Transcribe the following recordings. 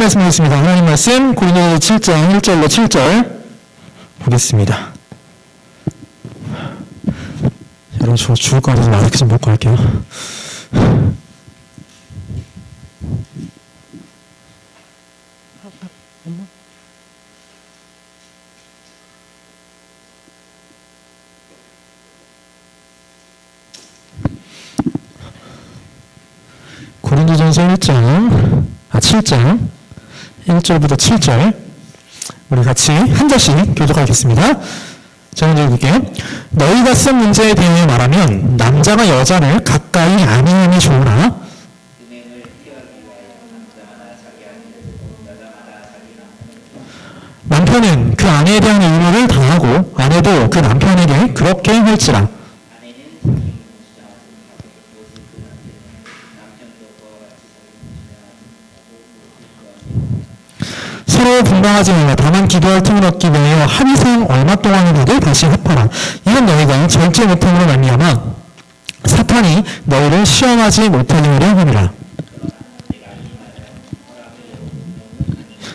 말씀 보겠습니다. 하나님 말씀 고린도서 7장 1절로 7절 보겠습니다. 여러분 저 죽을 것 같아서 마스크 좀 벗고 할게요. 고린도전서 7장 1절부터 7절 우리 같이 한 절씩 교독하겠습니다. 자, 먼저 읽을게요. 너희가 쓴 문제에 대해 말하면 남자가 여자를 가까이 아니함이 좋으나 남편은 그 아내에 대한 의무를 다하고 아내도 그 남편에게 그렇게 할지라. 서로 분방하지 말라. 다만 기도할 틈을 얻기 위하여 합의상 얼마 동안이라도 다시 합하라. 이건 너희가 절제 못함으로 말미암아 사탄이 너희를 시험하지 못하게 하려 함이라.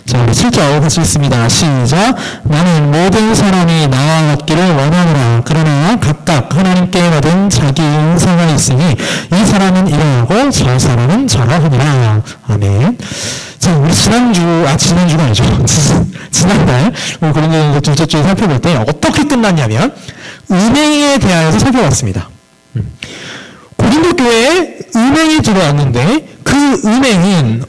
자, 우리 7절 같이 읽습니다. 시작. 나는 모든 사람이 나와 같기를 원하노라. 그러나 각각 하나님께 받은 자기 인사가 있으니 이 사람은 이러하고 저 사람은 저러하니라. 아멘. 자, 우리 지난주가 아니죠. 지난달, 우리 고린도전서 둘째 주에 살펴볼 때 어떻게 끝났냐면, 은행에 대하여서 살펴봤습니다. 고린도 교회에 은행이 들어왔는데, 그 은행은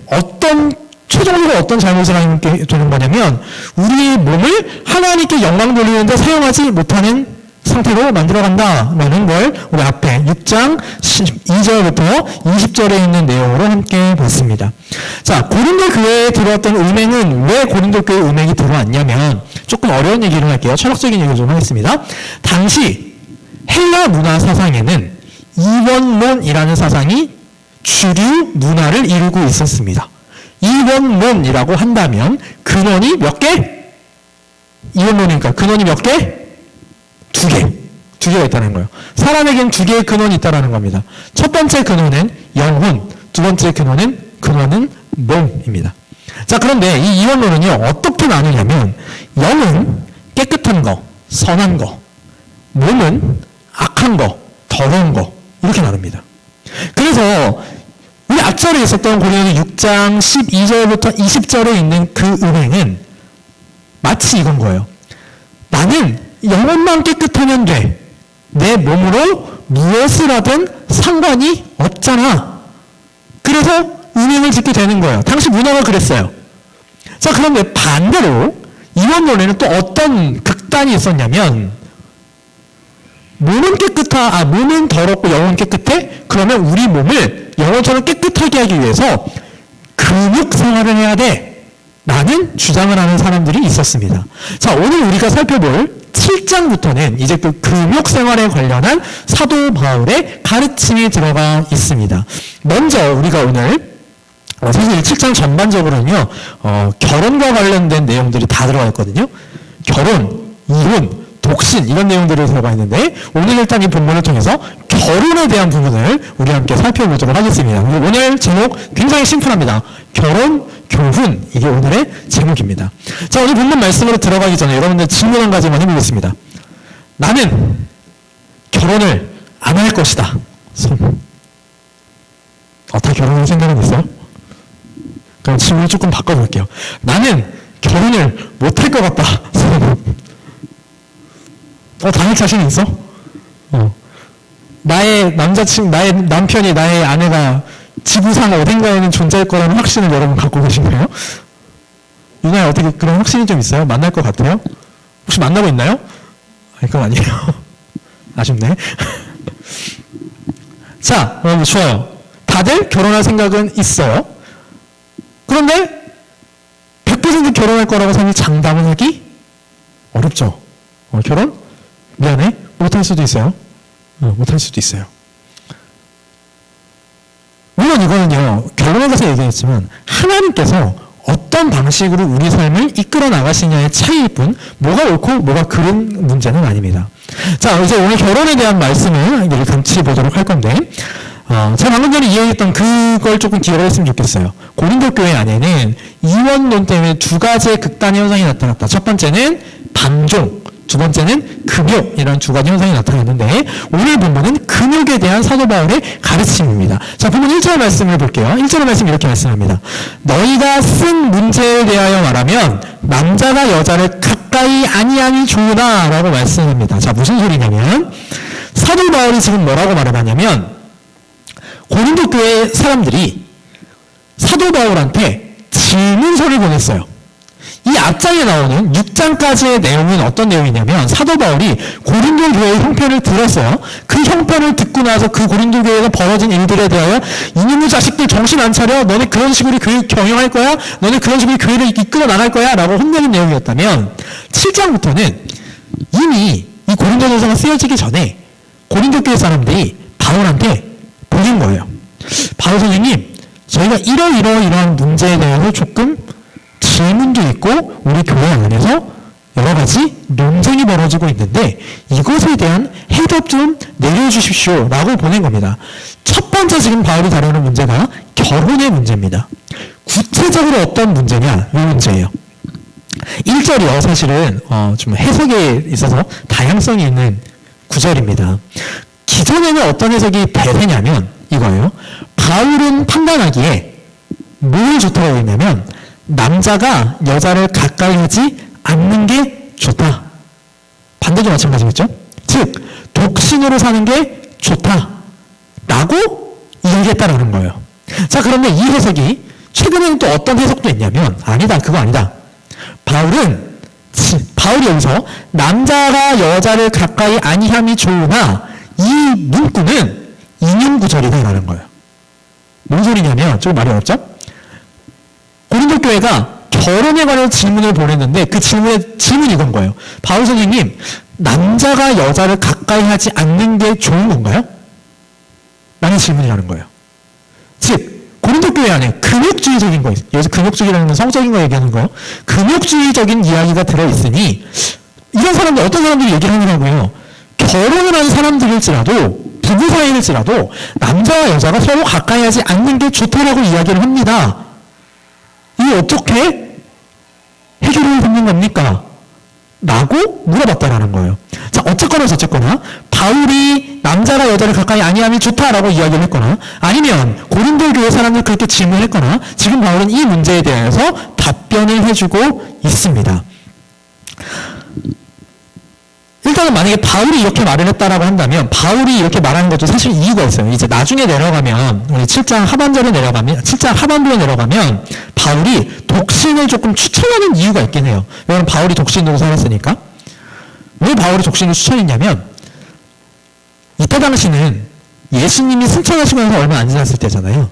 최종적으로 어떤 잘못을 하게 되는 거냐면, 우리의 몸을 하나님께 영광 돌리는데 사용하지 못하는 상태로 만들어간다라는 걸 우리 앞에 6장 12절부터 20절에 있는 내용으로 함께 봤습니다. 자, 고린도 교회에 들어왔던 은행은 왜 고린도 교회 은행이 들어왔냐면 조금 어려운 얘기를 할게요. 철학적인 얘기를 좀 하겠습니다. 당시 헬라 문화 사상에는 이원론이라는 사상이 주류 문화를 이루고 있었습니다. 이원론이라고 한다면 근원이 몇 개? 이원론이니까 근원이 몇 개? 두 개가 있다는 거예요. 사람에겐 두 개의 근원이 있다는 겁니다. 첫 번째 근원은 영혼, 두 번째 근원은 몸입니다. 자, 그런데 이 이원론은요, 어떻게 나누냐면, 영은 깨끗한 거, 선한 거, 몸은 악한 거, 더러운 거, 이렇게 나눕니다. 그래서, 우리 앞절에 있었던 고린도서 6장 12절부터 20절에 있는 그 은행은 마치 이건 거예요. 나는 영혼만 깨끗하면 돼. 내 몸으로 무엇을 하든 상관이 없잖아. 그래서 은행을 짓게 되는 거예요. 당시 문화가 그랬어요. 자, 그런데 반대로 이원론에는 또 어떤 극단이 있었냐면, 몸은 더럽고 영혼은 깨끗해? 그러면 우리 몸을 영혼처럼 깨끗하게 하기 위해서 근육 생활을 해야 돼. 라는 주장을 하는 사람들이 있었습니다. 자, 오늘 우리가 살펴볼 7장부터는 이제 그 근육 생활에 관련한 사도 바울의 가르침이 들어가 있습니다. 먼저 우리가 오늘 사실 7장 전반적으로는요, 결혼과 관련된 내용들이 다 들어가 있거든요. 결혼, 이혼, 독신 이런 내용들이 들어가 있는데 오늘 일단 이 본문을 통해서 결혼에 대한 부분을 우리 함께 살펴보도록 하겠습니다. 오늘 제목 굉장히 심플합니다. 결혼, 교훈, 이게 오늘의 제목입니다. 자, 오늘 본문 말씀으로 들어가기 전에 여러분들 질문 한 가지만 해보겠습니다. 나는 결혼을 안 할 것이다. 손. 다 결혼할 생각은 있어요? 그럼 질문을 조금 바꿔볼게요. 나는 결혼을 못 할 것 같다. 손. 당할 자신 있어? 나의 남편이 나의 아내가 지구상 어딘가에는 존재할 거라는 확신을 여러분 갖고 계신가요? 유나야, 어떻게 그런 확신이 좀 있어요? 만날 것 같아요? 혹시 만나고 있나요? 아니, 그건 아니에요. 아쉽네. 자, 좋아요. 다들 결혼할 생각은 있어요. 그런데 100% 결혼할 거라고 사실 장담을 하기 어렵죠. 결혼? 미안해. 못할 수도 있어요. 못할 수도 있어요. 물론 이거는요, 결론에 대해서 얘기했지만 하나님께서 어떤 방식으로 우리 삶을 이끌어 나가시냐의 차이일 뿐 뭐가 옳고 뭐가 그른 문제는 아닙니다. 자, 이제 오늘 결혼에 대한 말씀을 같이 보도록 할 건데, 제가 방금 전에 이야기했던 그걸 조금 기억을 했으면 좋겠어요. 고린도 교회 안에는 이원론 때문에 두 가지의 극단의 현상이 나타났다. 첫 번째는 방종, 두 번째는 금욕, 이런 두 가지 현상이 나타났는데, 오늘 본문은 금욕에 대한 사도 바울의 가르침입니다. 자, 본문 1절 말씀을 볼게요. 1절 말씀 이렇게 말씀합니다. 너희가 쓴 문제에 대하여 말하면 남자가 여자를 가까이 아니함이 좋으나 라고 말씀합니다. 자, 무슨 소리냐면 사도 바울이 지금 뭐라고 말을 하냐면, 고린도 교회 사람들이 사도 바울한테 질문서를 보냈어요. 이 앞장에 나오는 6장까지의 내용은 어떤 내용이냐면, 사도 바울이 고린도 교회의 형편을 들었어요. 그 형편을 듣고 나서 그 고린도 교회에서 벌어진 일들에 대하여 이놈의 자식들 정신 안 차려? 너네 그런 식으로 교회 경영할 거야? 너네 그런 식으로 교회를 이끌어 나갈 거야? 라고 혼내는 내용이었다면, 7장부터는 이미 이 고린도전서가 쓰여지기 전에 고린도 교회 사람들이 바울한테 보낸 거예요. 바울 선생님, 저희가 이러이러이러한 문제에 대해서 조금 질문도 있고 우리 교회 안에서 여러 가지 논쟁이 벌어지고 있는데 이것에 대한 해답 좀 내려주십시오 라고 보낸 겁니다. 첫 번째 지금 바울이 다루는 문제가 결혼의 문제입니다. 구체적으로 어떤 문제냐, 이 문제예요. 1절이요, 사실은 좀 해석에 있어서 다양성이 있는 구절입니다. 기존에는 어떤 해석이 대세냐면 이거예요. 바울은 판단하기에 뭘 좋다고 했냐면, 남자가 여자를 가까이 하지 않는 게 좋다. 반대도 마찬가지겠죠? 즉, 독신으로 사는 게 좋다. 라고 이야기했다라는 거예요. 자, 그런데 이 해석이 최근에는 또 어떤 해석도 있냐면, 아니다, 그거 아니다. 바울이 여기서 남자가 여자를 가까이 아니함이 좋으나 이 문구는 인용구절이다라는 거예요. 뭔 소리냐면, 좀 말이 어렵죠? 고린도 교회가 결혼에 관한 질문을 보냈는데 그 질문이 이건 거예요. 바울 선생님, 남자가 여자를 가까이 하지 않는 게 좋은 건가요? 라는 질문이라는 거예요. 즉, 고린도 교회 안에 금욕주의적인 거, 여기서 금욕주의라는 건 성적인 거 얘기하는 거예요. 금욕주의적인 이야기가 들어있으니 이런 사람들, 어떤 사람들이 얘기를 하느냐고요. 결혼을 한 사람들일지라도, 부부 사이일지라도 남자와 여자가 서로 가까이 하지 않는 게 좋다라고 이야기를 합니다. 이게 어떻게 해결을 듣는 겁니까? 라고 물어봤다라는 거예요. 자, 어쨌거나 저쨌거나 바울이 남자가 여자를 가까이 아니함이 좋다라고 이야기를 했거나, 아니면 고린도 교회 사람들 그렇게 질문했거나, 지금 바울은 이 문제에 대해서 답변을 해주고 있습니다. 일단은 만약에 바울이 이렇게 말을 했다라고 한다면, 바울이 이렇게 말하는 것도 사실 이유가 있어요. 이제 나중에 내려가면, 우리 7장 하반부로 내려가면 바울이 독신을 조금 추천하는 이유가 있긴 해요. 왜냐면 바울이 독신으로 살았으니까. 왜 바울이 독신을 추천했냐면, 이때 당시는 예수님이 승천하시고 나서 얼마 안 지났을 때잖아요.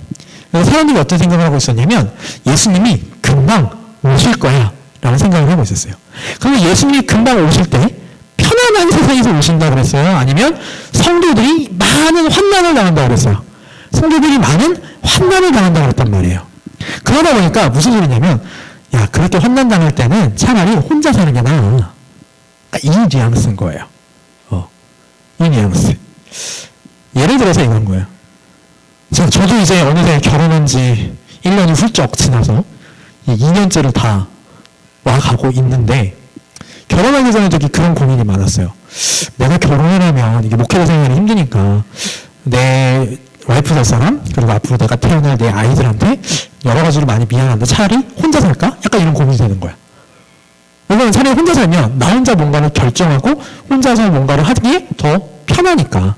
그래서 사람들이 어떤 생각을 하고 있었냐면, 예수님이 금방 오실 거야 라는 생각을 하고 있었어요. 그러면 예수님이 금방 오실 때 편안한 세상에서 오신다고 그랬어요? 아니면 성도들이 많은 환난을 당한다고 그랬어요? 성도들이 많은 환난을 당한다고 그랬단 말이에요. 그러다 보니까 무슨 소리냐면, 야, 그렇게 환난 당할 때는 차라리 혼자 사는 게 나아. 이 뉘앙스인 거예요. 이 뉘앙스. 예를 들어서 이건 거예요. 저도 이제 어느새 결혼한 지 1년이 훌쩍 지나서 2년째를 다 와가고 있는데, 결혼하기 전에 되게 그런 고민이 많았어요. 내가 결혼을 하면 이게 목회자 생활이 힘드니까 내 와이프 될 사람, 그리고 앞으로 내가 태어날 내 아이들한테 여러 가지로 많이 미안한데 차라리 혼자 살까? 약간 이런 고민이 되는 거야. 왜냐면 차라리 혼자 살면 나 혼자 뭔가를 결정하고 혼자서 뭔가를 하기에 더 편하니까.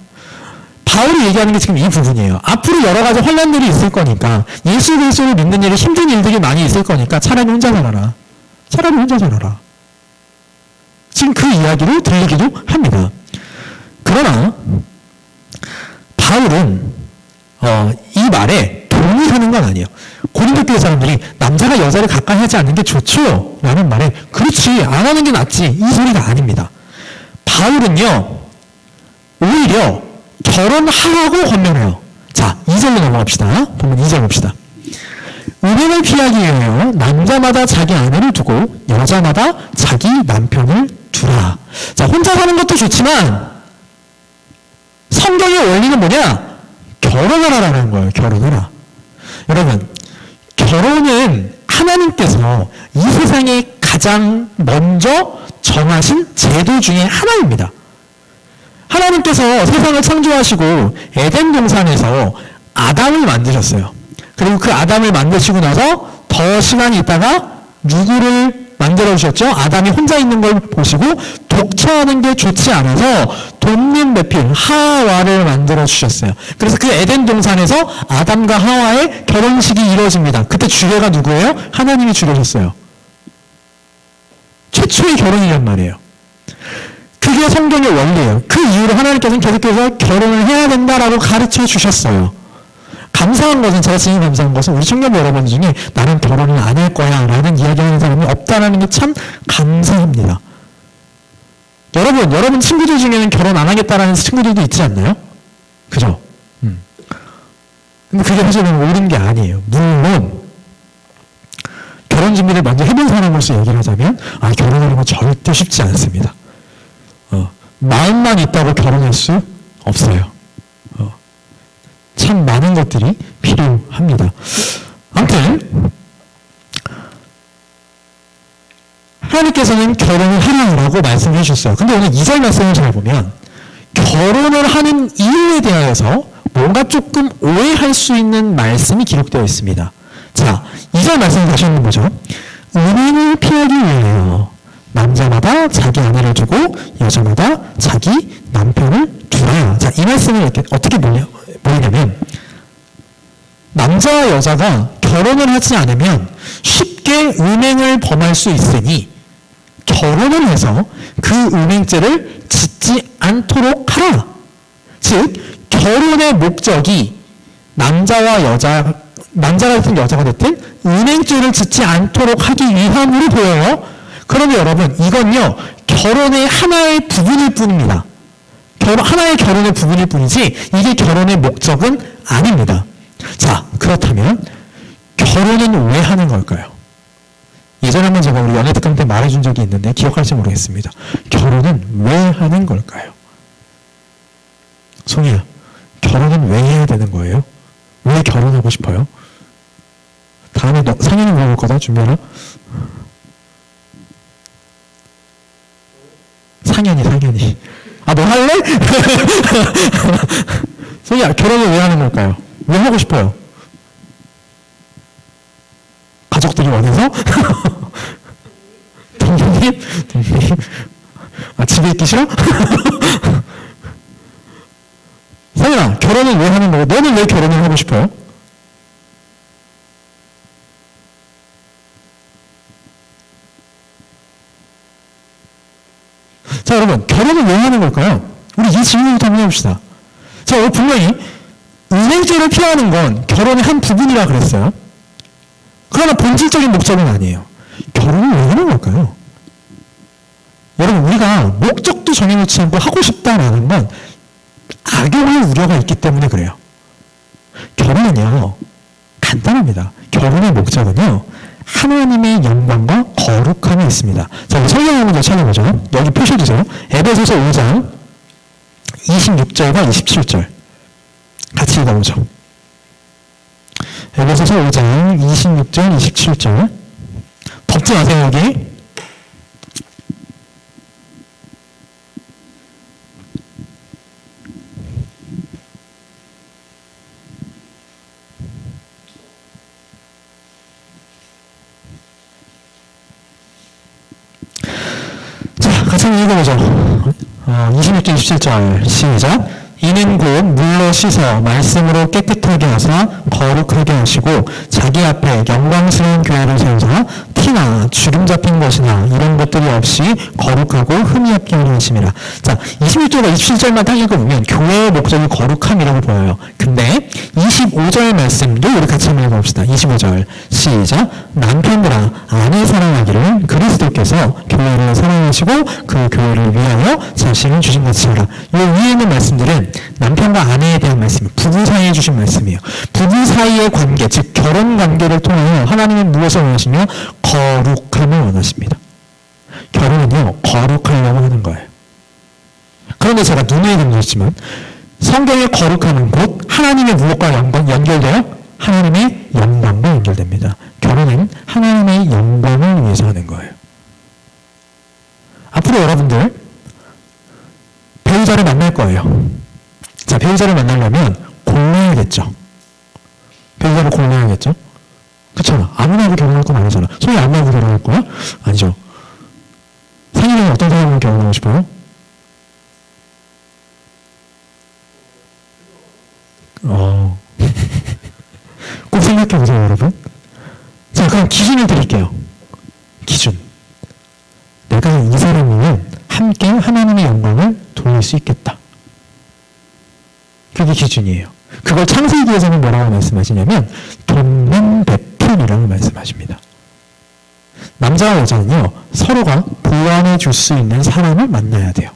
바울이 얘기하는 게 지금 이 부분이에요. 앞으로 여러 가지 환난들이 있을 거니까, 예수 그리스도를 믿는 일이 힘든 일들이 많이 있을 거니까 차라리 혼자 살아라. 차라리 혼자 살아라. 지금 그 이야기를 들리기도 합니다. 그러나 바울은 이 말에 동의하는 건 아니에요. 고린도 교회 사람들이 남자가 여자를 가까이 하지 않는 게 좋죠? 라는 말에 그렇지, 안 하는 게 낫지, 이 소리가 아닙니다. 바울은요, 오히려 결혼하라고 권면해요. 자, 2절로 넘어갑시다. 보면 2절 봅시다. 음행을 피하기 위하여 남자마다 자기 아내를 두고 여자마다 자기 남편을 두라. 자, 혼자 사는 것도 좋지만 성경의 원리는 뭐냐? 결혼하라는 거예요. 결혼하라. 여러분, 결혼은 하나님께서 이 세상에 가장 먼저 정하신 제도 중에 하나입니다. 하나님께서 세상을 창조하시고 에덴 동산에서 아담을 만드셨어요. 그리고 그 아담을 만드시고 나서 더 시간이 있다가 누구를 만들어주셨죠? 아담이 혼자 있는 걸 보시고 독처하는 게 좋지 않아서 돕는 배필 하와를 만들어주셨어요. 그래서 그 에덴 동산에서 아담과 하와의 결혼식이 이루어집니다. 그때 주례가 누구예요? 하나님이 주례셨어요. 최초의 결혼이란 말이에요. 그게 성경의 원리예요. 그 이후로 하나님께서는 계속해서 결혼을 해야 된다라고 가르쳐 주셨어요. 감사한 것은, 제가 지금 감사한 것은 우리 청년부 여러분 중에 나는 결혼을 안 할 거야 라는 이야기하는 사람이 없다는 게 참 감사합니다. 여러분 친구들 중에는 결혼 안 하겠다라는 친구들도 있지 않나요? 그죠? 근데 그게 사실은 옳은 게 아니에요. 물론 결혼 준비를 먼저 해본 사람으로서 얘기를 하자면 결혼하는 건 절대 쉽지 않습니다. 마음만 있다고 결혼할 수 없어요. 참 많은 것들이 필요합니다. 아무튼 하나님께서는 결혼을 하라고 말씀해 주셨어요. 근데 오늘 2절 말씀을 잘 보면 결혼을 하는 이유에 대하여서 뭔가 조금 오해할 수 있는 말씀이 기록되어 있습니다. 자, 2절 말씀을 다시 한번 보죠. 음행을 피하기 위하여 남자마다 자기 아내를 두고 여자마다 자기 남편을 두라. 자, 이 말씀을 이렇게 어떻게 보이냐면 남자와 여자가 결혼을 하지 않으면 쉽게 음행을 범할 수 있으니 결혼을 해서 그 음행죄를 짓지 않도록 하라. 즉 결혼의 목적이 남자가 됐든 여자가 됐든 음행죄를 짓지 않도록 하기 위함으로 보여요. 그런데 여러분, 이건요 결혼의 하나의 부분일 뿐입니다. 하나의 결혼의 부분일 뿐이지 이게 결혼의 목적은 아닙니다. 자, 그렇다면 결혼은 왜 하는 걸까요? 예전에 한번 제가 우리 연애특강 때 말해준 적이 있는데 기억할지 모르겠습니다. 결혼은 왜 하는 걸까요? 송이야, 결혼은 왜 해야 되는 거예요? 왜 결혼하고 싶어요? 다음에 상현이 물어볼 거다. 준비하라. 상현이. 너 할래? 송이야, 결혼을 왜 하는 걸까요? 왜 하고 싶어요? 가족들이 원해서? 동생님? 집에 있기 싫어? 상현아, 결혼을 왜 하는 거고? 너는 왜 결혼을 하고 싶어요? 자, 여러분, 결혼을 왜 하는 걸까요? 우리 이 질문부터 한번 해봅시다. 자, 오늘 분명히 음행죄를 피하는 건 결혼의 한 부분이라 그랬어요. 그러나 본질적인 목적은 아니에요. 결혼을 왜 하는 걸까요? 여러분, 우리가 목적도 정해놓지 않고 하고 싶다라는 건 악용할 우려가 있기 때문에 그래요. 결혼은요, 간단합니다. 결혼의 목적은요, 하나님의 영광과 거룩함이 있습니다. 자, 우리 성경 한번 더 찾아보죠. 여기 표시해주세요. 에베소서 5장 26절과 27절 같이 읽어보죠. 에베소서 5장 26절 27절 덮지 마세요. 여기 같이 읽어보죠. 26절 27절 시작. 이는 곧 물로 씻어 말씀으로 깨끗하게 하사 거룩하게 하시고 자기 앞에 영광스러운 교회를 세우사 티나 주름 잡힌 것이나 이런 것들이 없이 거룩하고 흠이 없게 하려 하심이라. 자, 26절과 27절만 딱 읽어보면 교회의 목적이 거룩함이라고 보여요. 근데 25절 말씀도 우리 같이 한번 읽어봅시다. 25절 시작. 남편들아 아내 사랑하기를 그리스도께서 교회를 사랑하시고 그 교회를 위하여 자신을 주신 것이 하라. 이 위에 있는 말씀들은 남편과 아내에 대한 말씀이에요. 부부 사이에 주신 말씀이에요. 부부 사이의 관계, 즉 결혼 관계를 통하여 하나님은 무엇을 원하시며 거룩함을 원하십니다. 결혼은요, 거룩하려고 하는 거예요. 그런데 제가 누누이 강조했지만 성경의 거룩함은 곧 하나님의 무엇과 연결돼요? 하나님의 영광과 연결됩니다. 결혼은 하나님의 영광을 위해서 하는 거예요. 앞으로 여러분들 배우자를 만날 거예요. 자, 배우자를 만나려면 골라야겠죠. 배우자를 골라야겠죠. 그렇잖아. 아무나 하고 결혼할 건 아니잖아. 소위 아무나 하고 결혼할 거야? 아니죠. 상일이는 어떤 사람과 결혼하고 싶어요? 꼭 생각해보세요, 여러분. 자, 그럼 기준을 드릴게요. 기준. 내가 이 사람이면 함께 하나님의 영광을 돌릴 수 있겠다. 그게 기준이에요. 그걸 창세기에서는 뭐라고 말씀하시냐면 돕는 베푼이라고 말씀하십니다. 남자와 여자는요, 서로가 보완해 줄 수 있는 사람을 만나야 돼요.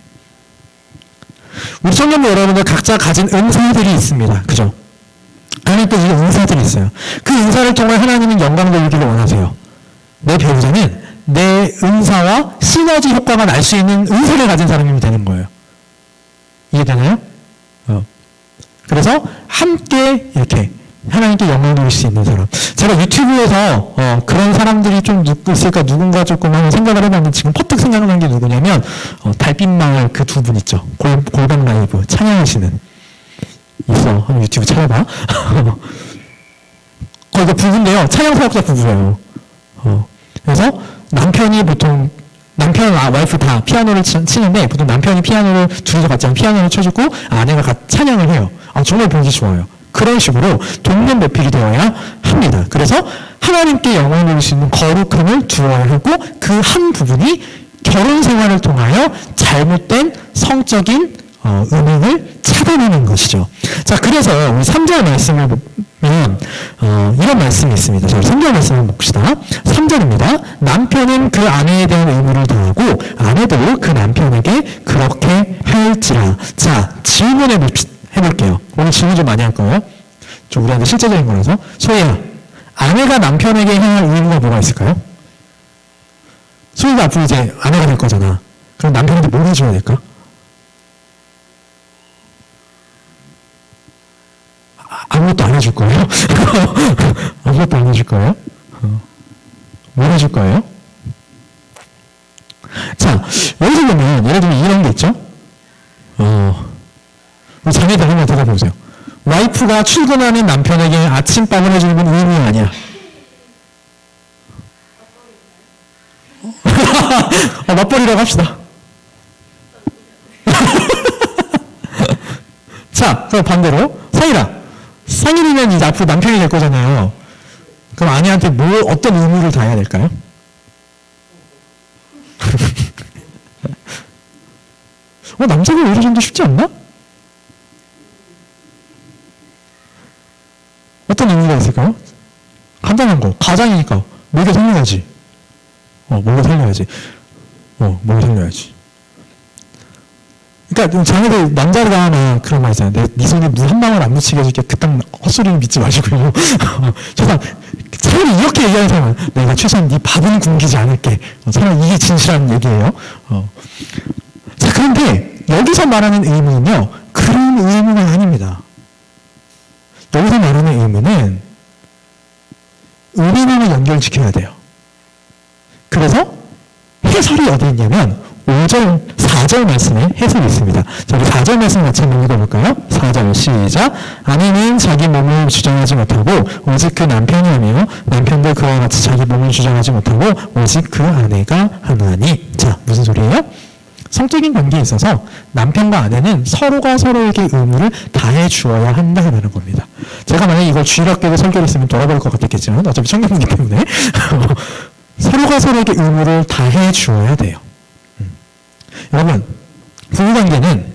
우리 청년부 여러분들 각자 가진 은사들이 있습니다. 그죠? 하나님께 이 은사들이 있어요. 그 은사를 통해 하나님은 영광 돌리기를 원하세요. 내 배우자는 내 은사와 시너지 효과가 날 수 있는 은사를 가진 사람이면 되는 거예요. 이해되나요? 그래서 함께 이렇게 하나님께 영광 돌릴 수 있는 사람. 제가 유튜브에서 그런 사람들이 좀 있을까 누군가 조금 한번 생각을 해봤는데 지금 퍼뜩 생각난 게 누구냐면 달빛마을 그 두 분 있죠. 골방 라이브 찬양하시는 있어. 한번 유튜브 찾아봐. 거기가 부부인데요. 찬양 사역자 부부예요. 그래서 남편이 보통 와이프 다 피아노를 치는데 보통 남편이 피아노를 둘이서 같이 피아노를 쳐주고 아내가 같이 찬양을 해요. 정말 보기 좋아요. 그런 식으로 돕는 배필이 되어야 합니다. 그래서 하나님께 영광을 돌릴 수 있는 거룩함을 두어야 하고 그 한 부분이 결혼 생활을 통하여 잘못된 성적인 음행을 차단하는 것이죠. 자, 그래서 우리 3절 말씀을 보면 이런 말씀이 있습니다. 자, 3절 말씀을 봅시다. 3절입니다. 남편은 그 아내에 대한 의무를 다하고 아내도 그 남편에게 그렇게 할지라. 자, 질문해 볼게요. 오늘 질문 좀 많이 할 거예요. 좀 우리한테 실제적인 거라서. 소희야, 아내가 남편에게 해야 할 의무가 뭐가 있을까요? 소희가 앞으로 이제 아내가 될 거잖아. 그럼 남편한테 뭘 해줘야 될까? 아무것도 안 해줄 거예요? 아무것도 안 해줄 거예요? 뭘 해줄 거예요? 자, 여기서 보면 예를 들면 이런 게 있죠? 자매들 한번 대답해보세요. 와이프가 출근하는 남편에게 아침밥을 해주는 건 의무 아니야. 맞벌이라고 합시다. 자, 그럼 반대로 상일이면 이제 앞으로 남편이 될 거잖아요. 그럼 아내한테 어떤 의무를 다해야 될까요? 남자가 오히려 좀 더 쉽지 않나? 어떤 의미가 있을까요? 간단한 거. 가장이니까 먹여 살려야지. 먹여 살려야지. 먹여 살려야지. 그러니까 자네들 남자가 하나 그런 말 있잖아요. 네 손에 물 한 방울 안 묻히게 해줄게. 그딴 헛소리는 믿지 마시고요. 최소한 차라리 이렇게 얘기하는 사람은 내가 최소한 네 밥은 굶기지 않을게. 차라리 이게 진실한 얘기예요. 자, 그런데 여기서 말하는 의무는요. 그런 의무가 아닙니다. 여기서 말하는 의무는 은혜랑을 연결시켜야 돼요. 그래서 해설이 어디 있냐면 5절, 4절 말씀에 해설이 있습니다. 자, 우리 4절 말씀 같이 한번 읽어볼까요? 4절 시작. 아내는 자기 몸을 주장하지 못하고 오직 그 남편이 하며 남편도 그와 같이 자기 몸을 주장하지 못하고 오직 그 아내가 하나니. 자, 무슨 소리예요? 성적인 관계에 있어서 남편과 아내는 서로가 서로에게 의무를 다해 주어야 한다는 겁니다. 제가 만약에 이걸 주일학교에 설교를 했으면 돌아버릴 것 같았겠지만 어차피 청년이기 때문에 서로가 서로에게 의무를 다해 주어야 돼요. 여러분, 부부관계는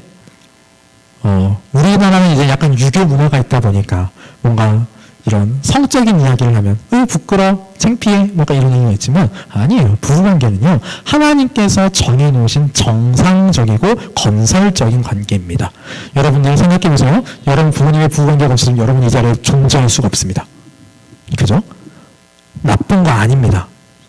우리나라는 이제 약간 유교 문화가 있다 보니까 뭔가 이런 성적인 이야기를 하면 부끄러워, 창피해, 뭔가 이런 얘기가 있지만 아니에요. 부부관계는요. 하나님께서 정해놓으신 정상적이고 건설적인 관계입니다. 여러분들 생각해보세요. 여러분 부모님의 부부관계가 없으면 여러분 이 자리에 존재할 수가 없습니다. 그죠? 나쁜 거 아닙니다.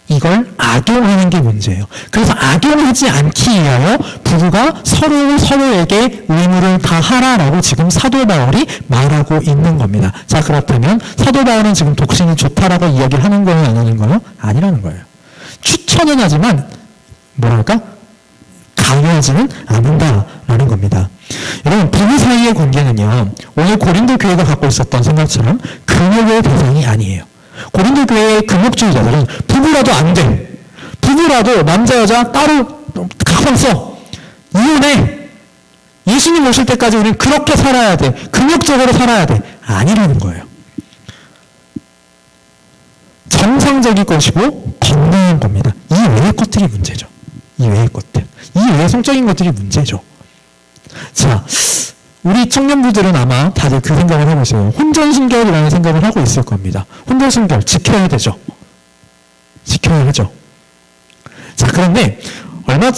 이걸 악용하는 게 문제예요. 그래서 악용하지 않기 위하여 부부가 서로에게 의무를 다하라라고 지금 사도 바울이 말하고 있는 겁니다. 자, 그렇다면 사도 바울은 지금 독신이 좋다라고 이야기를 하는 거예요, 안 하는 거예요? 아니라는 거예요. 추천은 하지만 뭐랄까? 강요하지는 않는다라는 겁니다. 여러분, 부부 사이의 관계는요, 오늘 고린도 교회가 갖고 있었던 생각처럼 금욕의 대상이 아니에요. 고린도 교회의 금욕주의자들은 부부라도 안 돼. 부부라도 남자 여자 따로 각방 써. 이혼해. 예수님 오실 때까지 우리는 그렇게 살아야 돼. 금욕적으로 살아야 돼. 아니라는 거예요. 정상적인 것이고 건강한 겁니다. 이 외의 것들이 문제죠. 이 외의 것들. 이 외의 성적인 것들이 문제죠. 자, 우리 청년부들은 아마 다들 그 생각을 하고 있어요. 혼전순결이라는 생각을 하고 있을 겁니다. 혼전순결 지켜야 되죠. 지켜야 하죠. 자, 그런데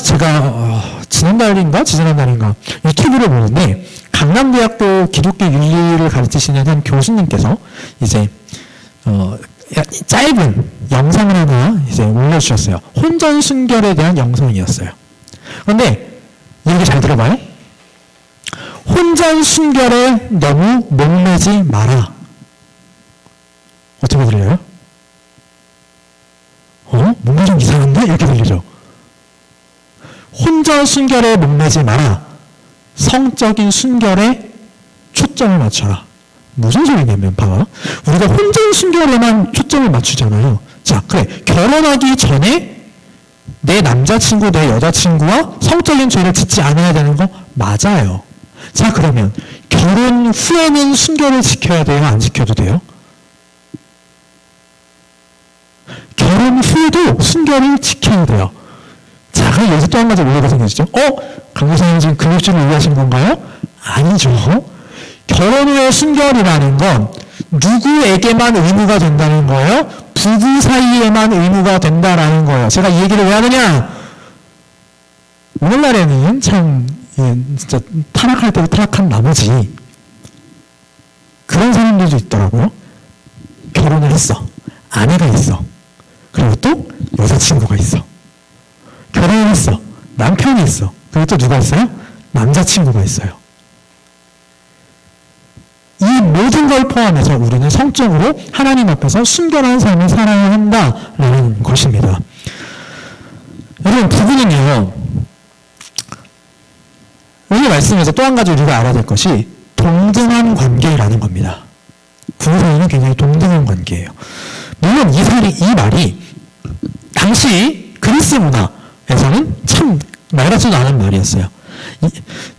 제가 지난달인가 유튜브를 보는데 강남대학교 기독교 윤리를 가르치시는 한 교수님께서 이제 짧은 영상을 하나 이제 올려주셨어요. 혼전순결에 대한 영상이었어요. 그런데 얘기 잘 들어봐요. 혼전순결에 너무 목매지 마라. 어떻게 들려요? 뭔가 좀 이상한데? 이렇게 들리죠? 혼전순결에 목매지 마라. 성적인 순결에 초점을 맞춰라. 무슨 소리냐면 봐봐. 우리가 혼전순결에만 초점을 맞추잖아요. 자, 그래. 결혼하기 전에 내 남자친구, 내 여자친구와 성적인 죄를 짓지 않아야 되는 거 맞아요. 자, 그러면 결혼 후에는 순결을 지켜야 돼요? 안 지켜도 돼요? 결혼 후에도 순결을 지켜야 돼요. 자, 그럼 여기서 또 한 가지 오해가 생기시죠? 강 교수님 지금 금욕주의를 얘기하시는 건가요? 아니죠. 결혼 후의 순결이라는 건 누구에게만 의무가 된다는 거예요? 부부 사이에만 의무가 된다라는 거예요. 제가 이 얘기를 왜 하느냐? 오늘날에는 참 진짜 타락할 때도 타락한 나머지 그런 사람들도 있더라고요. 결혼을 했어. 아내가 있어. 그리고 또 여자친구가 있어. 결혼을 했어. 남편이 있어. 그리고 또 누가 있어요? 남자친구가 있어요. 이 모든 걸 포함해서 우리는 성적으로 하나님 앞에서 순결한 삶을 살아야 한다라는 것입니다. 여러분, 부부는요, 오늘 말씀에서 또 한 가지 우리가 알아야 될 것이 동등한 관계라는 겁니다. 부부 사이는 굉장히 동등한 관계예요. 물론 이 말이 당시 그리스 문화에서는 참 말같지도 않은 말이었어요.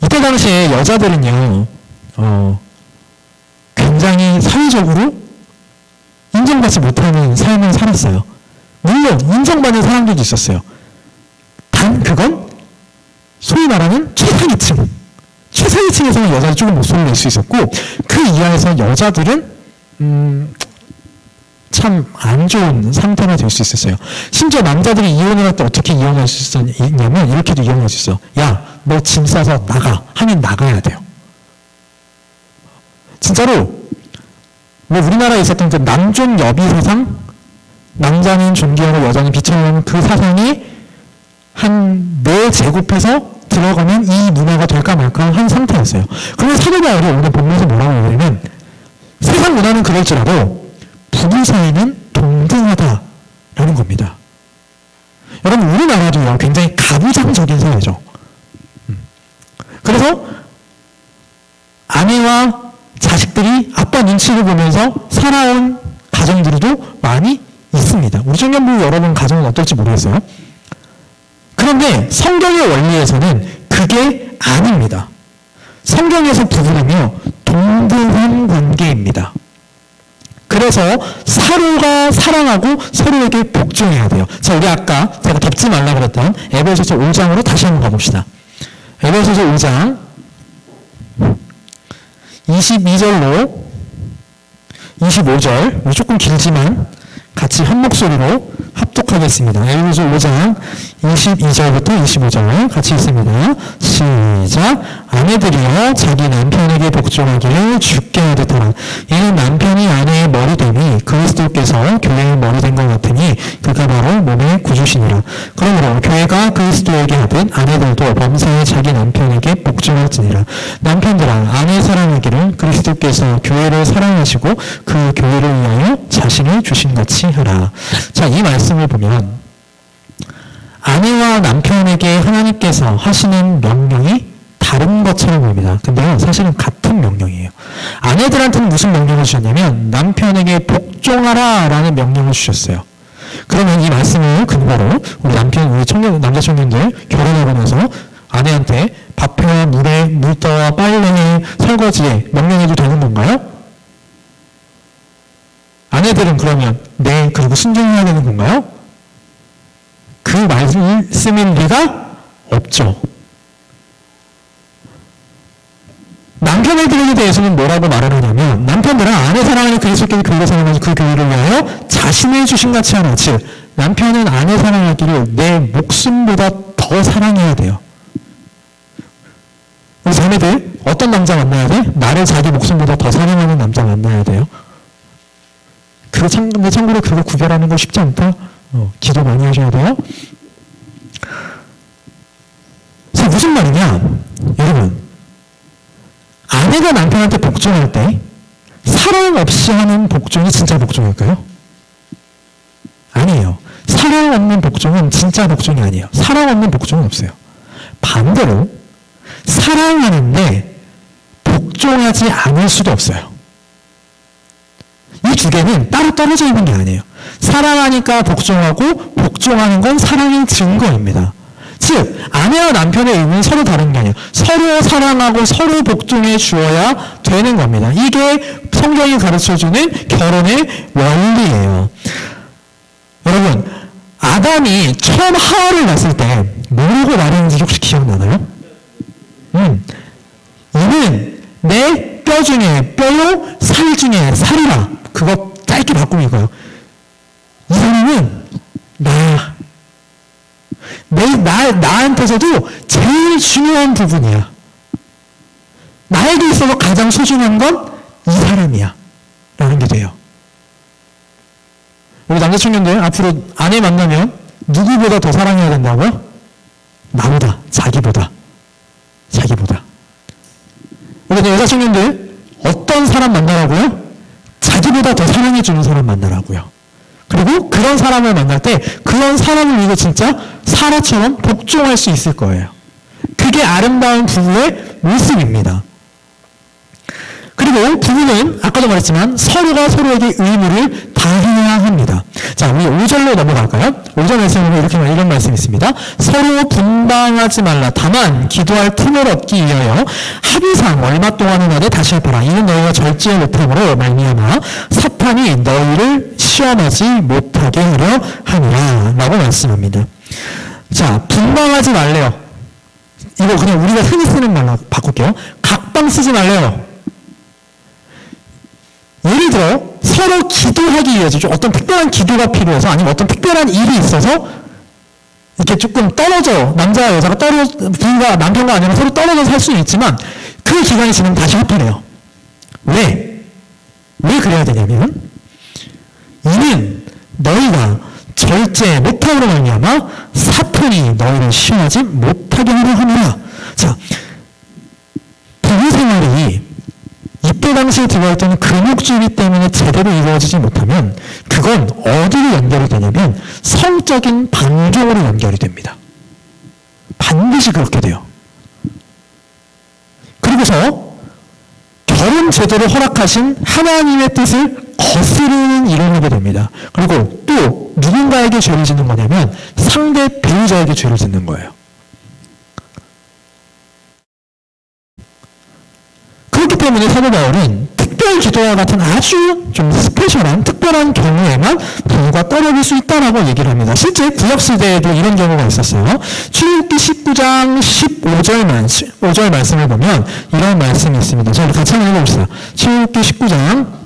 이때 당시에 여자들은요, 굉장히 사회적으로 인정받지 못하는 삶을 살았어요. 물론 인정받는 사람들도 있었어요. 단 그건 소위 말하는 최상위층에서는 여자들이 조금 목소리를 낼 수 있었고, 그 이하에서 여자들은 참 안 좋은 상태가 될 수 있었어요. 심지어 남자들이 이혼을 할 때 어떻게 이혼할 수 있냐면 이렇게도 이혼할 수 있어. 야, 너 짐 싸서 나가 하면 나가야 돼요. 진짜로 우리나라에 있었던 그 남존 여비 사상, 남자는 존귀하고 여자는 비천하는 그 사상이 한 4제곱해서 들어가면 이 문화가 될까 말까 한 상태였어요. 그런데 사도 바울이 오늘 본문에서 뭐라고 얘기하냐면 세상 문화는 그럴지라도 부부 사이는 동등하다라는 겁니다. 여러분, 우리나라도요 굉장히 가부장적인 사회죠. 그래서 아내와 자식들이 아빠 눈치를 보면서 살아온 가정들도 많이 있습니다. 우리 청년부 여러분 가정은 어떨지 모르겠어요. 그런데 성경의 원리에서는 그게 아닙니다. 성경에서 부부는요 동등한 관계입니다. 그래서 서로가 사랑하고 서로에게 복종해야 돼요. 자, 우리 아까 제가 덮지 말라 그랬던 에베소서 5장으로 다시 한번 가봅시다. 에베소서 5장 22절로 25절, 조금 길지만 같이 한 목소리로 합독하겠습니다. 에베소서 5장 22절부터 25절 같이 있습니다. 시작. 아내들이여 자기 남편에게 복종하기를 주께 하듯 하라. 이는 남편이 아내의 머리됨이 그리스도께서 교회의 머리된 것 같으니 그가 바로 몸의 구주시니라. 그러므로 교회가 그리스도에게 하듯 이르듯 아내들도 범사에 자기 남편에게 복종할지니라. 남편들아 아내 사랑하기를 그리스도께서 교회를 사랑하시고 그 교회를 위하여 자신을 주신 같이 하라. 자, 이 말씀을 보면 아내와 남편에게 하나님께서 하시는 명령이 다른 것처럼 보입니다. 근데요, 사실은 같은 명령이에요. 아내들한테는 무슨 명령을 주셨냐면 남편에게 복종하라 라는 명령을 주셨어요. 그러면 이 말씀을 근거로 우리 남자 청년들 결혼하고 나서 아내한테 밥해와 물 떠와 빨래해 설거지해 명령해도 되는 건가요? 아내들은 그러면 네 그리고 순종해야 되는 건가요? 그 말씀일 리가 없죠. 남편들에게 대해서는 뭐라고 말을 하냐면 남편들은 아내 사랑하는 그리스도께서 교회를 사랑하는 그 교회를 위하여 자신을 주신 같이 하나. 즉 남편은 아내 사랑하기를 내 목숨보다 더 사랑해야 돼요. 우리 자매들 어떤 남자 만나야 돼? 나를 자기 목숨보다 더 사랑하는 남자 만나야 돼요. 근데 참고로 그거 구별하는 거 쉽지 않다. 기도 많이 하셔야 돼요. 그래서 무슨 말이냐 여러분, 아내가 남편한테 복종할 때 사랑 없이 하는 복종이 진짜 복종일까요? 아니에요. 사랑 없는 복종은 진짜 복종이 아니에요. 사랑 없는 복종은 없어요. 반대로 사랑하는데 복종하지 않을 수도 없어요. 이 두 개는 따로 떨어져 있는 게 아니에요. 사랑하니까 복종하고 복종하는 건 사랑의 증거입니다. 즉 아내와 남편의 의미는 서로 다른 게 아니에요. 서로 사랑하고 서로 복종해 주어야 되는 겁니다. 이게 성경이 가르쳐주는 결혼의 원리예요. 여러분, 아담이 처음 하와를 낳았을 때 뭐라고 말했는지 혹시 기억나나요? 이는 내 뼈 중에 뼈요 살 중에 살이라. 그거 짧게 바꾸면 이거요. 이 사람은 나한테서도 제일 중요한 부분이야. 나에게 있어서 가장 소중한 건 이 사람이야. 라는 게 돼요. 우리 남자 청년들 앞으로 아내 만나면 누구보다 더 사랑해야 된다고요? 나보다, 자기보다. 우리 여자 청년들 어떤 사람 만나라고요? 자기보다 더 사랑해주는 사람 만나라고요. 그리고 그런 사람을 만날 때 그런 사람을 위해 진짜 사라처럼 복종할 수 있을 거예요. 그게 아름다운 부부의 모습입니다. 그리고 부부는 아까도 말했지만 서로가 서로에게 의무를 다해야 합니다. 자, 우리 5절로 넘어갈까요? 5절 말씀에 이런 말씀이 있습니다. 서로 분방하지 말라. 다만 기도할 틈을 얻기 위하여 합의상 얼마 동안은 하되 다시 합하라. 이는 너희가 절제 못함으로 말미암아 사탄이 너희를 시험하지 못하게 하려 함이라 라고 말씀합니다. 자, 분방하지 말래요. 이거 그냥 우리가 흔히 쓰는 말로 바꿀게요. 각방 쓰지 말래요. 예를 들어 서로 기도하기 위해서 어떤 특별한 기도가 필요해서 아니면 어떤 특별한 일이 있어서 이렇게 조금 떨어져, 남자와 여자가 부부가 남편과 아내가 서로 떨어져 살 수는 있지만 그 기간이 지나면 다시 합하래요. 왜 그래야 되냐면 이는 너희가 절제 못함으로 말미암아 사탄이 너희를 시험하지 못하게 하려 함이라. 자, 부부 생활이 이때 당시에 들어갈 때는 근육주의 때문에 제대로 이루어지지 못하면 그건 어디로 연결이 되냐면 성적인 반종으로 연결이 됩니다. 반드시 그렇게 돼요. 그리고서 결혼 제도를 허락하신 하나님의 뜻을 거스르는 일을 하게 됩니다. 그리고 또 누군가에게 죄를 짓는 거냐면 상대 배우자에게 죄를 짓는 거예요. 그렇기 때문에 사도 바울은 특별 기도와 같은 아주 좀 스페셜한 특별한 경우에만 부부가 떨어질 수 있다라고 얘기를 합니다. 실제 구약시대에도 이런 경우가 있었어요. 출애굽기 19장 15절 말씀을 보면 이런 말씀이 있습니다. 자, 우리 같이 한번 읽어봅시다. 출애굽기 19장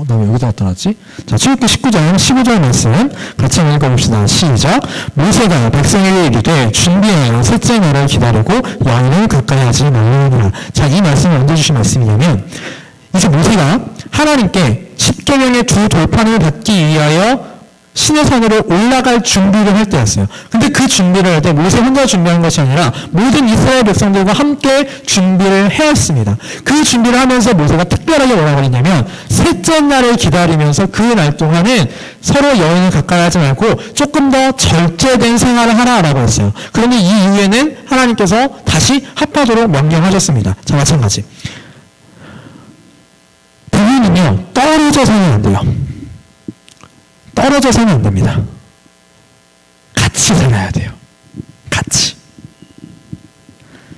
나 왜 여기다 갖다 놨지? 자, 출애굽기 19장 15절 말씀 같이 한번 읽어봅시다. 시작. 모세가 백성에게 이르되 준비하여 셋째 날을 기다리고 여인을 가까이 하지 말라니라. 자, 이 말씀은 언제 주신 말씀이냐면 이제 모세가 하나님께 10개 십계명의 두 돌판을 받기 위하여 신의 산으로 올라갈 준비를 할 때였어요. 근데 그 준비를 할 때 모세 혼자 준비한 것이 아니라 모든 이스라엘 백성들과 함께 준비를 해왔습니다. 그 준비를 하면서 모세가 특별하게 뭐라고 했냐면 셋째 날을 기다리면서 그 날 동안은 서로 여인을 가까이 하지 말고 조금 더 절제된 생활을 하라라고 했어요. 그런데 이 이후에는 하나님께서 다시 합하도록 명령하셨습니다. 자, 마찬가지. 부부는요, 떨어져서는 안 돼요. 떨어져서는 안 됩니다. 같이 살아야 돼요. 같이.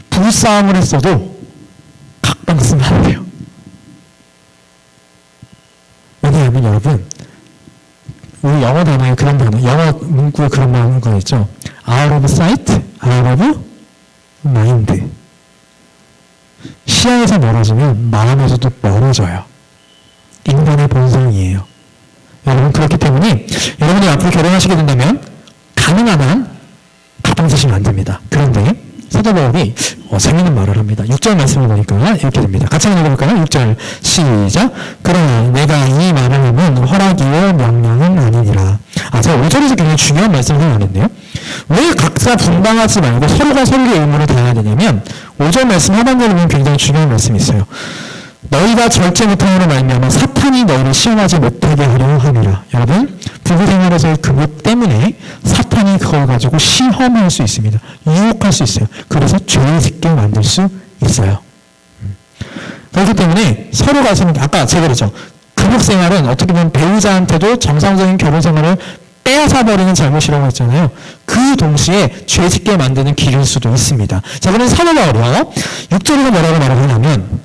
부부싸움을 했어도 각방 쓰면 안 돼요. 왜냐하면 여러분, 우리 영어 단어에 그런 단어, 영어 문구에 그런 거 있죠. out of sight, out of mind. 시야에서 멀어지면 마음에서도 멀어져요. 인간의 본성이에요. 여러분, 그렇기 때문에 여러분이 앞으로 결혼하시게 된다면 가능한 한 가방 쓰시면 안 됩니다. 그런데 사도 바울이 재미있는 말을 합니다. 6절 말씀을 보니까 이렇게 됩니다. 같이 한번 읽어볼까요? 6절 시작. 그러나 내가 이 말을 하면 허락이요 명령은 아니니라. 제가 5절에서 굉장히 중요한 말씀을 하는데요. 왜 각자 분방하지 말고 서로가 서로의 의무를 다해야 되냐면 5절 말씀 하반절에 보면 굉장히 중요한 말씀이 있어요. 너희가 절제 못함으로 말미암아 사탄이 너희를 시험하지 못하게 하려 함이라. 여러분, 부부 생활에서의 금욕 때문에 사탄이 그걸 가지고 시험할 수 있습니다. 유혹할 수 있어요. 그래서 죄를 짓게 만들 수 있어요. 그렇기 때문에 서로가 아까 제가 그랬죠. 금욕 생활은 어떻게 보면 배우자한테도 정상적인 결혼 생활을 빼앗아버리는 잘못이라고 했잖아요. 그 동시에 죄 짓게 만드는 길일 수도 있습니다. 자, 그럼 사도 바울이요. 6절에서 뭐라고 말을 하냐면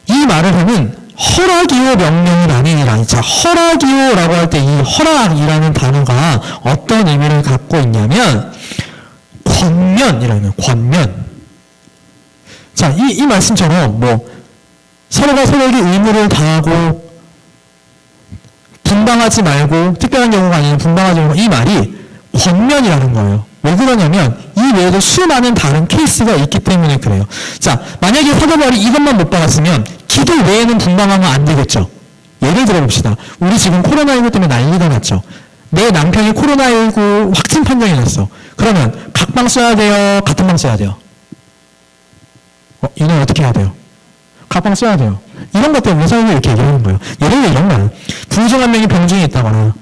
이 말을 하면 허락이요 명령은 아니니라. 자, 허락이요라고 할 때 이 허락이라는 단어가 어떤 의미를 갖고 있냐면 권면이라는 권면. 자, 이 말씀처럼 서로가 서로에게 의무를 다하고 분방하지 말고 특별한 경우가 아니라 분방하지 말고 이 말이 권면이라는 거예요. 왜 그러냐면 이 외에도 수많은 다른 케이스가 있기 때문에 그래요. 자, 만약에 사도 바울이 이것만 못 박았으면 기도 외에는 분방하면 안 되겠죠. 예를 들어봅시다. 우리 지금 코로나19 때문에 난리가 났죠. 내 남편이 코로나19 확진 판정이 났어. 그러면 각방 써야 돼요? 같은 방 써야 돼요? 이는 어떻게 해야 돼요? 각방 써야 돼요. 이런 것 때문에 사람이 이렇게 얘기하는 거예요. 예를 들어 이런 거예요. 부부중 한 명이 병중에 있다거나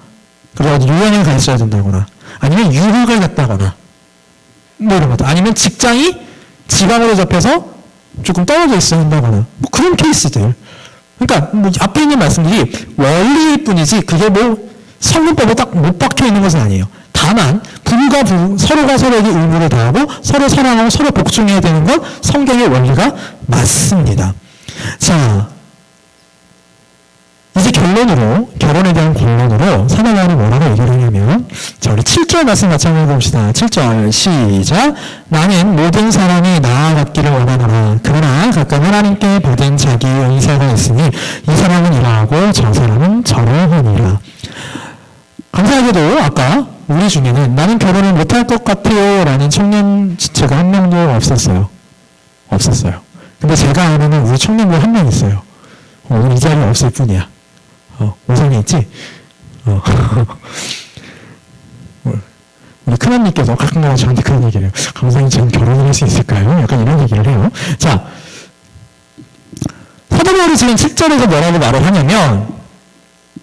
그래서 유연을 가 있어야 된다거나 아니면 유학을 갔다거나 이런 것도 아니면 직장이 지방으로 잡혀서 조금 떨어져 있어야 한다거나 그런 케이스들. 그러니까 앞에 있는 말씀들이 원리일 뿐이지 그게 성문법에 딱 못 박혀 있는 것은 아니에요. 다만 부부가 서로가 서로에게 의무를 다하고 서로 사랑하고 서로 복종해야 되는 건 성경의 원리가 맞습니다. 자, 이제 결혼에 대한 결론으로 사도 바울이 뭐라고 얘기를 하냐면, 자, 우리 7절 말씀 같이 한번 해봅시다. 7절 시작. 나는 모든 사람이 나아갔기를 원하노라. 그러나 가끔 하나님께 받은 자기의 은사가 있으니 이 사람은 이러하고 저 사람은 저러하니라. 감사하게도 아까 우리 중에는 나는 결혼을 못할 것 같아요 라는 청년 지체가 한 명도 없었어요. 근데 제가 아는 우리 청년분 한 명 있어요. 오늘 이 자리에 없을 뿐이야. 오산에 있지? 우리 큰언니께서 가끔가다 저한테 그런 얘기를 해요. 강사님 지금 결혼을 할 수 있을까요? 약간 이런 얘기를 해요. 자, 사도 바울이 지금 7절에서 뭐라고 말을 하냐면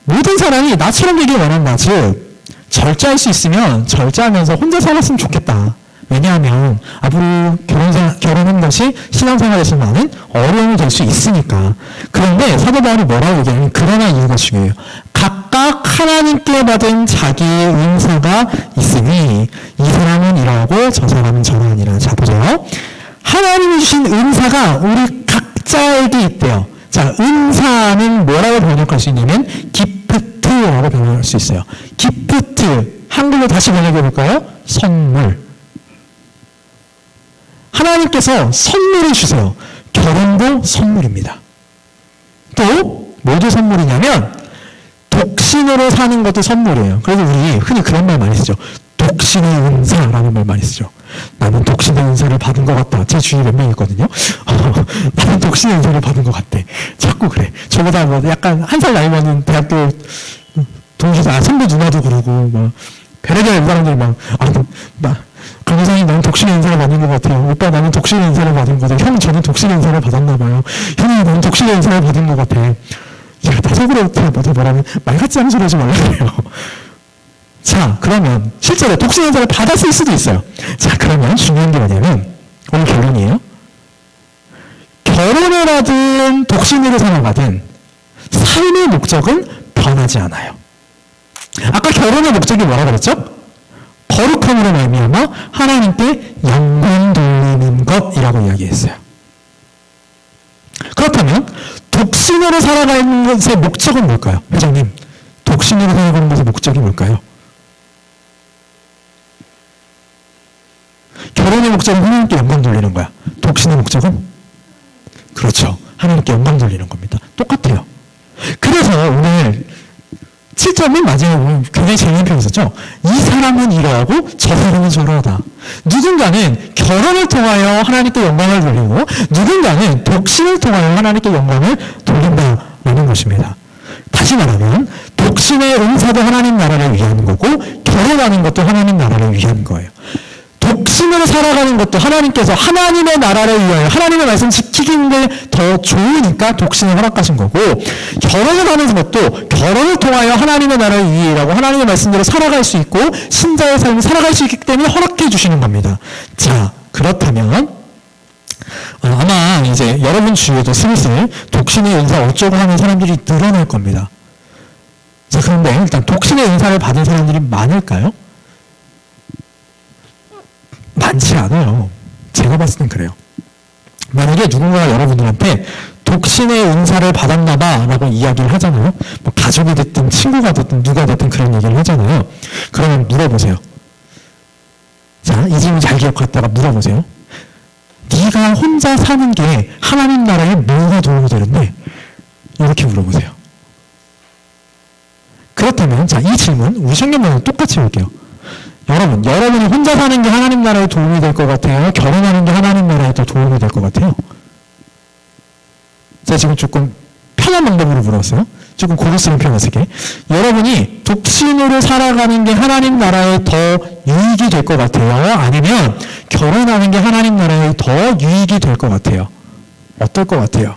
모든 사람이 나처럼 되길 원한다. 즉 절제할 수 있으면 절제하면서 혼자 살았으면 좋겠다. 왜냐하면 앞으로 결혼하는 것이 신앙생활에서 많은 어려움이 될 수 있으니까. 그런데 사도 바울이 뭐라고 얘기하냐면 그러나 이유가 중요해요. 각각 하나님께 받은 자기의 은사가 있으니 이 사람은 이러하고 저 사람은 저러하니라. 자, 보세요. 하나님이 주신 은사가 우리 각자에게 있대요. 자, 은사는 뭐라고 번역할 수 있냐면 기프트라고 번역할 수 있어요. 기프트, 한글로 다시 번역해 볼까요? 선물. 하나님께서 선물을 주세요. 결혼도 선물입니다. 또 뭐도 선물이냐면 독신으로 사는 것도 선물이에요. 그래서 우리 흔히 그런 말 많이 쓰죠. 독신의 은사라는 말 많이 쓰죠. 나는 독신의 은사를 받은 것 같다. 제 주위에 몇 명 있거든요. 나는 독신의 은사를 받은 것 같대. 자꾸 그래. 저보다 뭐 약간 한 살 나이 많은 대학교 동시에 선배 누나도 그러고 막 별의별 사람들이 막 강사님 나는 독신의 인사를 받은 것 같아요. 오빠 나는 독신의 인사를 받은 것 같아요. 형 저는 독신의 인사를 받았나 봐요. 형이 나는 독신의 인사를 받은 것 같아. 야, 다 속으로 뭐라면 말 같지 않은 소리 하지 말라고요. 자, 그러면 실제로 독신의 인사를 받았을 수도 있어요. 자, 그러면 중요한 게 뭐냐면 오늘 결론이에요. 결혼을 하든 독신으로 살아가든 삶의 목적은 변하지 않아요. 아까 결혼의 목적이 뭐라 그랬죠? 거룩함으로 말미암아 하나님께 영광 돌리는 것이라고 이야기했어요. 그렇다면 독신으로 살아가는 것의 목적은 뭘까요? 회장님, 독신으로 살아가는 것의 목적이 뭘까요? 결혼의 목적은 하나님께 영광 돌리는 거야. 독신의 목적은? 그렇죠. 하나님께 영광 돌리는 겁니다. 똑같아요. 그래서 오늘 7점은 마지막에 보면 굉장히 재미있는 표현이 있었죠. 이 사람은 이러하고 저 사람은 저러하다. 누군가는 결혼을 통하여 하나님께 영광을 돌리고 누군가는 독신을 통하여 하나님께 영광을 돌린다라는 것입니다. 다시 말하면 독신의 은사도 하나님 나라를 위한 거고 결혼하는 것도 하나님 나라를 위한 거예요. 독신으로 살아가는 것도 하나님께서 하나님의 나라를 위하여 하나님의 말씀 지키는 게 더 좋으니까 독신을 허락하신 거고 결혼을 하는 것도 결혼을 통하여 하나님의 나라를 위하라고 하나님의 말씀대로 살아갈 수 있고 신자의 삶을 살아갈 수 있기 때문에 허락해 주시는 겁니다. 자, 그렇다면 아마 이제 여러분 주위에도 슬슬 독신의 은사 어쩌고 하는 사람들이 늘어날 겁니다. 자, 그런데 일단 독신의 은사를 받은 사람들이 많을까요? 많지 않아요. 제가 봤을 땐 그래요. 만약에 누군가가 여러분들한테 독신의 은사를 받았나봐 라고 이야기를 하잖아요. 뭐 가족이 됐든 친구가 됐든 누가 됐든 그런 얘기를 하잖아요. 그러면 물어보세요. 자, 이 질문 잘 기억했다가 물어보세요. 네가 혼자 사는 게 하나님 나라에 뭐가 도움이 되는데? 이렇게 물어보세요. 그렇다면 자, 이 질문 우리 청년들은 똑같이 할게요. 여러분이 혼자 사는 게 하나님 나라에 도움이 될 것 같아요? 결혼하는 게 하나님 나라에 더 도움이 될 것 같아요? 제가 지금 조금 편한 방법으로 물었어요. 조금 고급스러운 표현을 쓸게. 여러분이 독신으로 살아가는 게 하나님 나라에 더 유익이 될 것 같아요? 아니면 결혼하는 게 하나님 나라에 더 유익이 될 것 같아요? 어떨 것 같아요?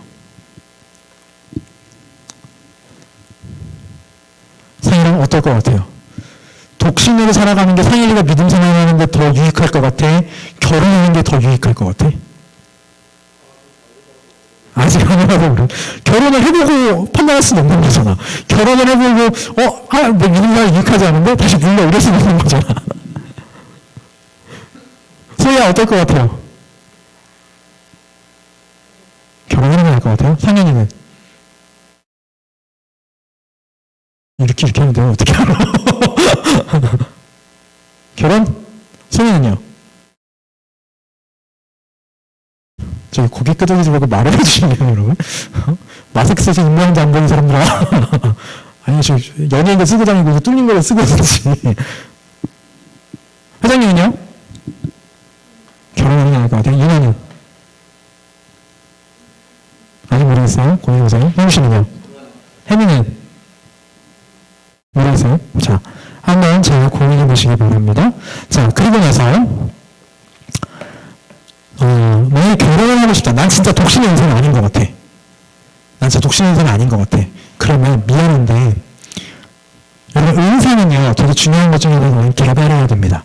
상이랑 어떨 것 같아요? 독신으로 살아가는 게 상일이가 믿음 생활하는 게 더 유익할 것 같아? 결혼하는 게 더 유익할 것 같아? 아직 안 해봐서 그래. 결혼을 해보고 판단할 수는 없는 거잖아. 결혼을 해보고 뭐 믿음 생활 유익하지 않은데 다시 물러 이럴 수는 없는 거잖아. 소희야 어떨 것 같아요? 결혼하는 게 나을 것 같아요? 상현이는? 이렇게 하면 돼요? 어떻게 알아? 결혼? 소희는요? 저기 고개 끄덕이지 말고 말을 해주시네요, 여러분. 마스크 쓰신 인명인지 안 보이는 사람들아. 아니, 저 연예인들 쓰고 다니고 뚫린 거를 쓰고 있지. 회장님은요? 결혼하는 게 나을 것 같아요? 유나는? 아직 모르겠어요? 고민해보세요. 혜미 씨는요? 혜미는? 모르겠어요? 자, 한번 잘 고민해 보시기 바랍니다. 자, 그리고 나서 만약에 결혼을 하고 싶다. 난 진짜 독신의 인생은 아닌 것 같아. 난 진짜 독신의 인생은 아닌 것 같아. 그러면 미안한데 여러분 은사는요 되게 중요한 것 중에 하나는 개발해야 됩니다.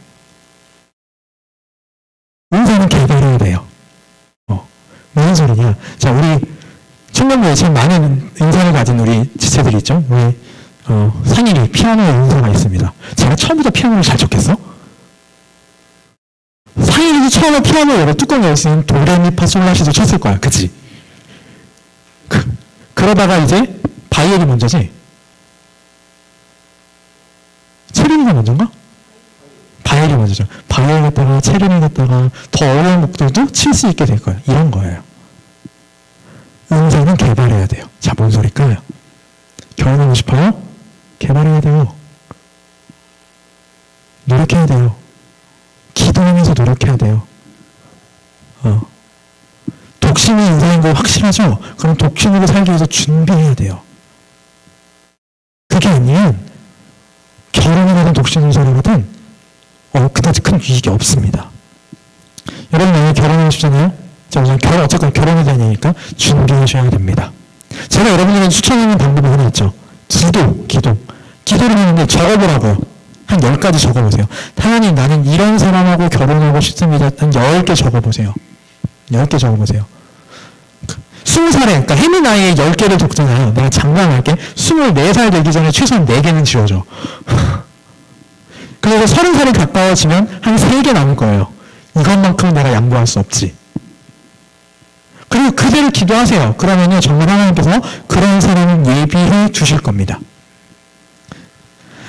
은사는 개발해야 돼요. 무슨 소리냐? 자, 우리 청년부에 참 많은 은사를 가진 우리 지체들이 있죠. 우리 상일이 피아노에 은사가 있습니다. 제가 처음부터 피아노를 잘 쳤겠어? 상일이도 처음에 피아노 열어 뚜껑 열었으면 도레미파솔라시도 쳤을 거야. 그치? 그러다가 이제 바이올이 먼저지? 체르니가 먼저인가? 바이올이 먼저죠. 바이올 갔다가 체르니 갔다가 더 어려운 곡들도 칠 수 있게 될 거예요. 이런 거예요. 은사는 개발해야 돼요. 자, 뭔 소리일까요? 결혼하고 싶어요? 개발해야 돼요. 노력해야 돼요. 기도하면서 노력해야 돼요. 독신이 인생인 거 확실하죠? 그럼 독신으로 살기 위해서 준비해야 돼요. 그게 아니면 결혼을 하든 독신으로 살아가든 그다지 큰 유익이 없습니다. 여러분 만약에 결혼하고 싶잖아요? 어쨌건 결혼에 대한 얘기니까 준비하셔야 됩니다. 제가 여러분에게 추천하는 방법이 하나 있죠. 기도를 하는데 적어보라고요. 한 10가지 적어보세요. 하나님, 나는 이런 사람하고 결혼하고 싶습니다. 한 10개 적어보세요. 10개 적어보세요. 20살에, 그러니까 혜미 나이에 10개를 적잖아요. 내가 장담할게. 24살 되기 전에 최소한 4개는 지워져. 그리고 30살이 가까워지면 한 3개 남을 거예요. 이것만큼 내가 양보할 수 없지. 그리고 그대로 기도하세요. 그러면요, 정말 하나님께서 그런 사람을 예비해 주실 겁니다.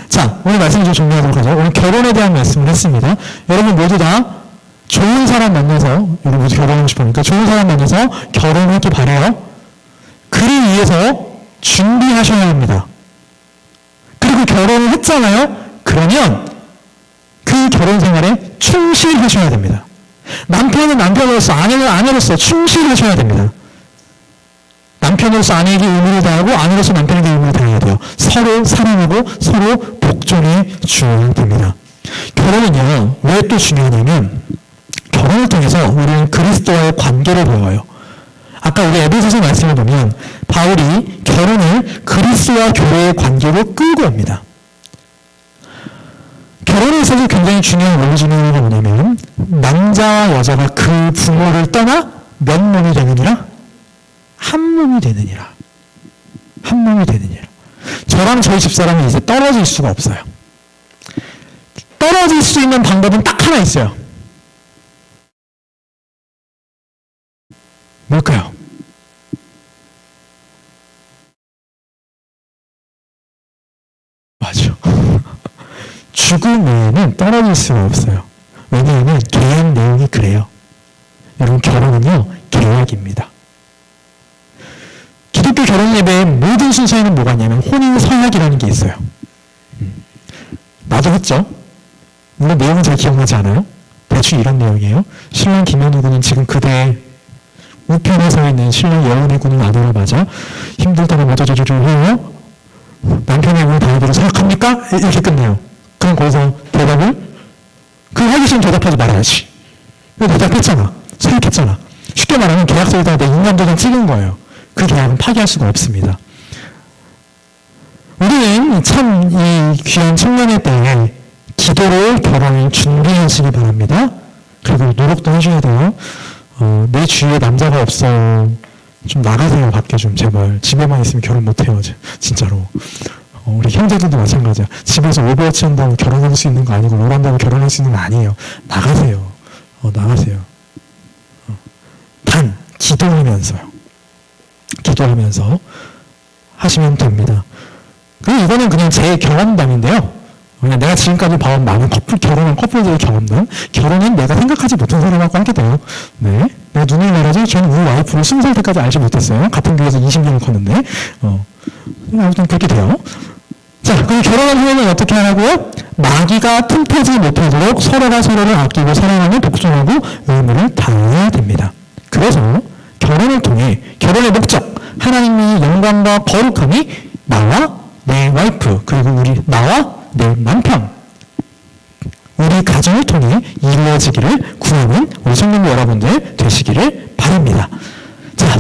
자, 오늘 말씀 좀 정리하도록 하죠. 오늘 결혼에 대한 말씀을 했습니다. 여러분 모두 다 좋은 사람 만나서, 여러분 모두 결혼하고 싶으니까 좋은 사람 만나서 결혼하기 바라요. 그를 위해서 준비하셔야 합니다. 그리고 결혼을 했잖아요. 그러면 그 결혼 생활에 충실하셔야 됩니다. 남편은 남편으로서, 아내는 아내로서 충실하셔야 됩니다. 남편으로서 아내에게 의무를 다하고 아내로서 남편에게 의무를 다해야 돼요. 서로 사랑하고 서로 복종해 주어야 됩니다. 결혼은요, 왜 또 중요하냐면 결혼을 통해서 우리는 그리스도와의 관계를 배워요. 아까 우리 에베소서 말씀을 보면 바울이 결혼을 그리스도와 교회의 관계로 끌고 옵니다. 결혼에 있어서 굉장히 중요한 원리 중에 하나가 뭐냐면 남자와 여자가 그 부모를 떠나 몇 몸이 되느니라? 한 몸이 되느니라. 한 몸이 되느니라. 저랑 저희 집사람은 이제 떨어질 수가 없어요. 떨어질 수 있는 방법은 딱 하나 있어요. 뭘까요? 맞아. 죽음 외에는 떨어질 수가 없어요. 왜냐하면 계약 내용이 그래요. 여러분, 결혼은요, 계약입니다. 기독교 결혼 예배의 모든 순서에는 뭐가 있냐면 혼인 서약이라는 게 있어요. 나도 했죠. 물론 내용은 잘 기억나지 않아요. 대충 이런 내용이에요. 신랑 김현우 군은 지금 그대의 우편에 서 있는 신랑 여운의 군을 아내로 맞아 힘들다고 뭐저저저저 해요. 남편의 의무를 다하기로 생각합니까? 이렇게 끝내요. 그럼 거기서 대답을 그 하기 싫으면 대답하지 말아야지. 대답했잖아. 서약했잖아. 쉽게 말하면 계약서에다가 내 인감도장 찍은 거예요. 그 계약은 파기할 수가 없습니다. 우리는 참 이 귀한 청년의 때에 기도로 결혼을 준비하시기 바랍니다. 그리고 노력도 하셔야 돼요. 내 주위에 남자가 없어. 좀 나가세요. 밖에 좀 제발. 집에만 있으면 결혼 못해요. 진짜로. 우리 형제들도 마찬가지야. 집에서 오버워치 한다고 결혼할 수 있는 거 아니고 롤 한다고 결혼할 수 있는 거 아니에요. 나가세요. 나가세요. 단 기도하면서요. 기도하면서 하시면 됩니다. 그리고 이거는 그냥 제 경험담인데요. 그냥 내가 지금까지 봐온 많은 결혼한 커플들의 경험담. 결혼은 내가 생각하지 못한 사람하고 하게 돼요. 네. 내가 눈을 말하지, 저는 우리 와이프를 20살 때까지 알지 못했어요. 같은 교회에서 20년을 컸는데. 아무튼 그렇게 돼요. 자, 그럼 결혼한 후에는 어떻게 하라고요? 마귀가 틈타지 못하도록 서로가 서로를 아끼고 사랑하며 복종하고 의무를 다해야 됩니다. 그래서 결혼을 통해 결혼의 목적, 하나님의 영광과 거룩함이 나와 내 와이프, 그리고 나와 내 남편, 우리 가정을 통해 이루어지기를 구하는 우리 성도 여러분들 되시기를 바랍니다. 자,